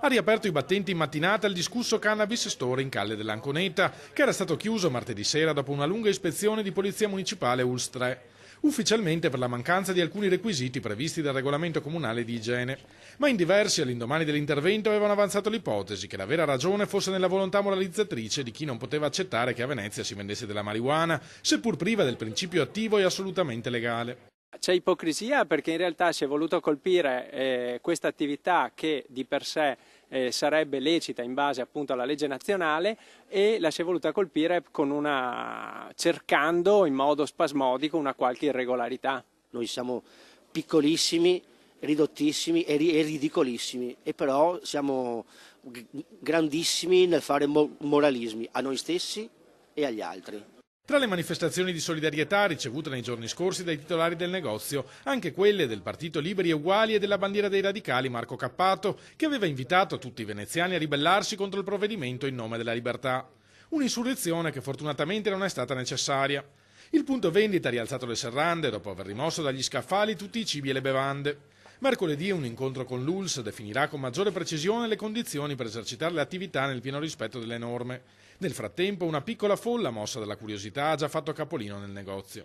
Ha riaperto i battenti in mattinata il discusso Cannabis Store in Calle dell'Anconeta, che era stato chiuso martedì sera dopo una lunga ispezione di Polizia Municipale ULSS 3. Ufficialmente per la mancanza di alcuni requisiti previsti dal regolamento comunale di igiene. Ma in diversi all'indomani dell'intervento avevano avanzato l'ipotesi che la vera ragione fosse nella volontà moralizzatrice di chi non poteva accettare che a Venezia si vendesse della marijuana, seppur priva del principio attivo e assolutamente legale. C'è ipocrisia perché in realtà si è voluto colpire questa attività che di per sé sarebbe lecita in base appunto alla legge nazionale e la si è voluta colpire cercando in modo spasmodico una qualche irregolarità. Noi siamo piccolissimi, ridottissimi e ridicolissimi e però siamo grandissimi nel fare moralismi a noi stessi e agli altri. Tra le manifestazioni di solidarietà ricevute nei giorni scorsi dai titolari del negozio, anche quelle del Partito Liberi e Uguali e della bandiera dei radicali Marco Cappato, che aveva invitato tutti i veneziani a ribellarsi contro il provvedimento in nome della libertà. Un'insurrezione che fortunatamente non è stata necessaria. Il punto vendita ha rialzato le serrande dopo aver rimosso dagli scaffali tutti i cibi e le bevande. Mercoledì un incontro con l'ULSS definirà con maggiore precisione le condizioni per esercitare le attività nel pieno rispetto delle norme. Nel frattempo una piccola folla mossa dalla curiosità ha già fatto capolino nel negozio.